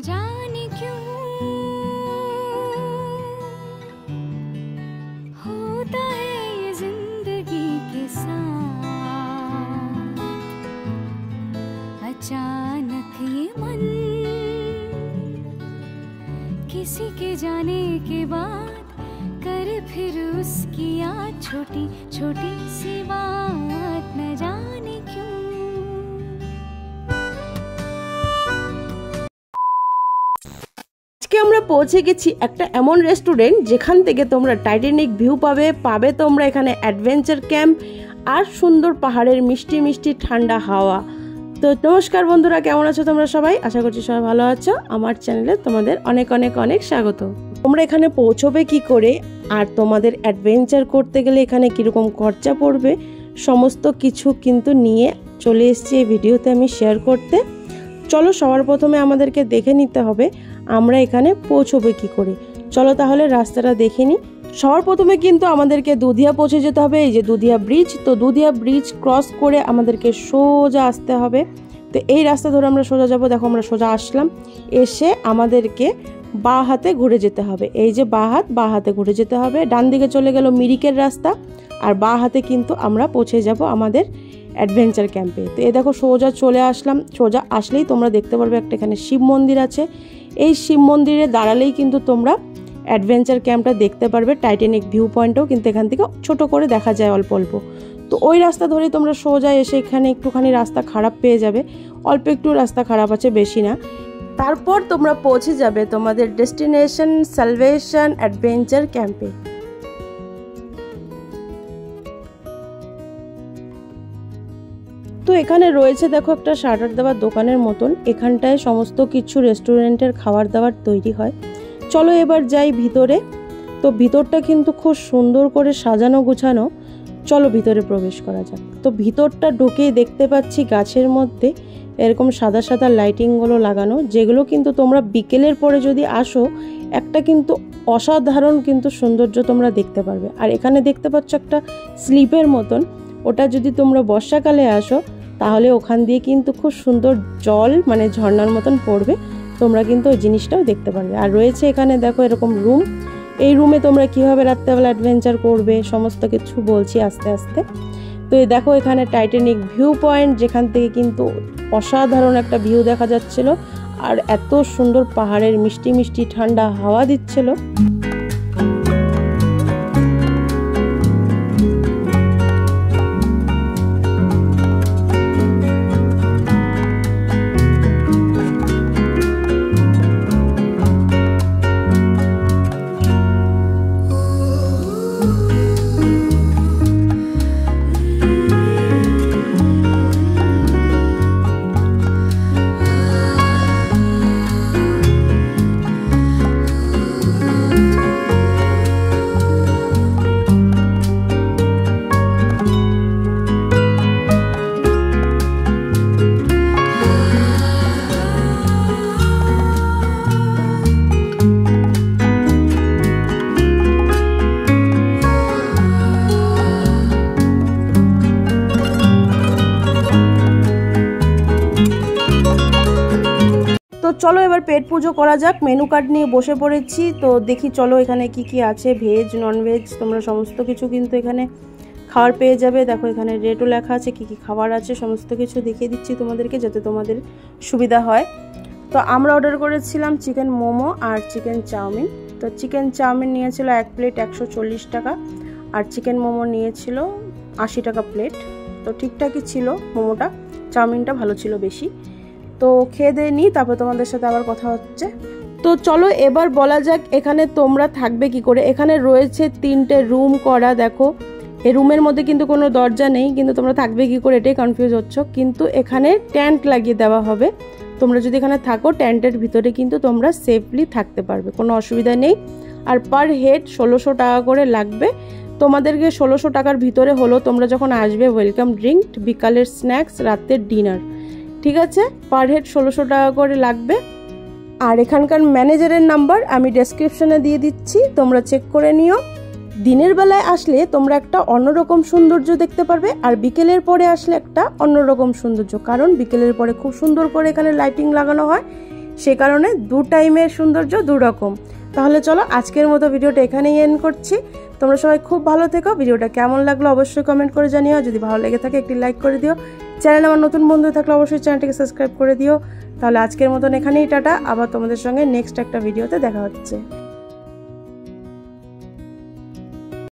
जाने क्यों होता है ये जिंदगी के साथ, अचानक ये मन किसी के जाने के बाद करे फिर उसकी याद, छोटी छोटी सी बात न जाने क्यों। আজকে আমরা পৌঁছে গেছি একটা এমন রেস্টুরেন্ট যেখান থেকে তোমরা টাইটানিক ভিউ পাবে তোমরা এখানে অ্যাডভেঞ্চার ক্যাম্প আর সুন্দর পাহাড়ের মিষ্টি মিষ্টি ঠান্ডা হাওয়া। তো নমস্কার বন্ধুরা, কেমন আছো তোমরা সবাই? আশা করছি সবাই ভালো আছো। আমার চ্যানেলে তোমাদের অনেক অনেক অনেক স্বাগত। তোমরা এখানে পৌঁছবে কি করে আর তোমাদের অ্যাডভেঞ্চার করতে গেলে এখানে কীরকম খরচা পড়বে সমস্ত কিছু কিন্তু নিয়ে চলে এসেছি এই ভিডিওতে আমি শেয়ার করতে। চলো সবার প্রথমে আমাদেরকে দেখে নিতে হবে আমরা এখানে পৌঁছবে কি করে। চলো তাহলে রাস্তাটা দেখে নিই। সবার প্রথমে কিন্তু আমাদেরকে দুধিয়া পৌঁছে যেতে হবে। এই যে দুধিয়া ব্রিজ, তো দুধিয়া ব্রিজ ক্রস করে আমাদেরকে সোজা আসতে হবে। তো এই রাস্তা ধরে আমরা সোজা যাব। দেখো আমরা সোজা আসলাম, এসে আমাদেরকে বাঁ হাতে ঘুরে যেতে হবে। এই যে বাঁ হাতে ঘুরে যেতে হবে। ডান দিকে চলে গেল মিরিকের রাস্তা, আর বাঁ হাতে কিন্তু আমরা পৌঁছে যাব আমাদের অ্যাডভেঞ্চার ক্যাম্পে। তো এই দেখো সোজা চলে আসলাম। সোজা আসলেই তোমরা দেখতে পারবে একটা এখানে শিব মন্দির আছে। এই শিব মন্দিরে দাঁড়ালেই কিন্তু তোমরা অ্যাডভেঞ্চার ক্যাম্পটা দেখতে পারবে। টাইটানিক ভিউ পয়েন্টও কিন্তু এখান থেকে ছোট করে দেখা যায় অল্প অল্প। তো ওই রাস্তা ধরে তোমরা সোজা এসে এখানে একটুখানি রাস্তা খারাপ পেয়ে যাবে, অল্প একটু রাস্তা খারাপ আছে, বেশি না। তারপর তোমরা পৌঁছে যাবে তোমাদের ডেস্টিনেশন সালভেশন অ্যাডভেঞ্চার ক্যাম্পে। তো এখানে রয়েছে দেখো একটা শাটার দেওয়ার দোকানের মতন। এখানটায় সমস্ত কিছু রেস্টুরেন্টের খাবার দাবার তৈরি হয়। চলো এবার যাই ভিতরে। তো ভিতরটা কিন্তু খুব সুন্দর করে সাজানো গুছানো। চলো ভিতরে প্রবেশ করা যাক। তো ভিতরটা ঢুকেই দেখতে পাচ্ছি গাছের মধ্যে এরকম সাদা সাদা লাইটিংগুলো লাগানো, যেগুলো কিন্তু তোমরা বিকেলের পরে যদি আসো একটা কিন্তু অসাধারণ কিন্তু সৌন্দর্য তোমরা দেখতে পারবে। আর এখানে দেখতে পাচ্ছ একটা স্লিপের মতন, ওটা যদি তোমরা বর্ষাকালে আসো তাহলে ওখান দিয়ে কিন্তু খুব সুন্দর জল মানে ঝর্ণার মতন পড়বে, তোমরা কিন্তু ওই জিনিসটাও দেখতে পারবে। আর রয়েছে এখানে দেখো এরকম রুম। এই রুমে তোমরা কীভাবে রাত্রেবেলা অ্যাডভেঞ্চার করবে সমস্ত কিছু বলছি আস্তে আস্তে। তো এই দেখো এখানে টাইটানিক ভিউ পয়েন্ট, যেখান থেকে কিন্তু অসাধারণ একটা ভিউ দেখা যাচ্ছিল আর এত সুন্দর পাহাড়ের মিষ্টি মিষ্টি ঠান্ডা হাওয়া দিচ্ছিল। চলো এবার পেট পুজো করা যাক। মেনু কার্ড নিয়ে বসে পড়েছি। তো দেখি চলো এখানে কি কি আছে, ভেজ ননভেজ তোমরা সমস্ত কিছু কিন্তু এখানে খাবার পেয়ে যাবে। দেখো এখানে রেটও লেখা আছে, কি কি খাবার আছে সমস্ত কিছু দেখিয়ে দিচ্ছি তোমাদেরকে যাতে তোমাদের সুবিধা হয়। তো আমরা অর্ডার করেছিলাম চিকেন মোমো আর চিকেন চাউমিন। তো চিকেন চাউমিন নিয়েছিল 1 প্লেট 140 টাকা, আর চিকেন মোমো নিয়েছিল 80 টাকা প্লেট। তো ঠিকঠাকই ছিল মোমোটা, চাউমিনটা ভালো ছিল বেশি। তো খেয়ে দিয়ে নিই, তারপর তোমাদের সাথে আবার কথা হচ্ছে। তো চলো এবার বলা যাক এখানে তোমরা থাকবে কি করে। এখানে রয়েছে 3টে রুম করা। দেখো এই রুমের মধ্যে কিন্তু কোনো দরজা নেই, কিন্তু তোমরা থাকবে কি করে এটাই কনফিউজ হচ্ছ। কিন্তু এখানে টেন্ট লাগিয়ে দেওয়া হবে। তোমরা যদি এখানে থাকো টেন্টের ভিতরে কিন্তু তোমরা সেফলি থাকতে পারবে, কোনো অসুবিধা নেই। আর পার হেড 1600 টাকা করে লাগবে তোমাদেরকে। 1600 টাকার ভিতরে হলো তোমরা যখন আসবে ওয়েলকাম ড্রিঙ্ক, বিকালের স্ন্যাক্স, রাতের ডিনার, ঠিক আছে। পার হেড 1600 টাকা করে লাগবে। আর এখানকার ম্যানেজারের নাম্বার আমি ডেসক্রিপশনে দিয়ে দিচ্ছি, তোমরা চেক করে নিও। দিনের বেলায় আসলে তোমরা একটা অন্যরকম সৌন্দর্য দেখতে পারবে, আর বিকেলের পরে আসলে একটা অন্যরকম সৌন্দর্য, কারণ বিকেলের পরে খুব সুন্দর করে এখানে লাইটিং লাগানো হয়। সে কারণে দু টাইমের সৌন্দর্য দু রকম। তাহলে চলো আজকের মতো ভিডিওটা এখানেই এন্ড করছি। তোমরা সবাই খুব ভালো থেকো। ভিডিওটা কেমন লাগলো অবশ্যই কমেন্ট করে জানিও। যদি ভালো লেগে থাকে একটি লাইক করে দিও। চ্যানেল আমার নতুন বন্ধু থাকলে অবশ্যই চ্যানেলটিকে সাবস্ক্রাইব করে দিও। তাহলে আজকের মতন এখানেই টাটা। আবার তোমাদের সঙ্গে নেক্সট একটা ভিডিওতে দেখা হচ্ছে।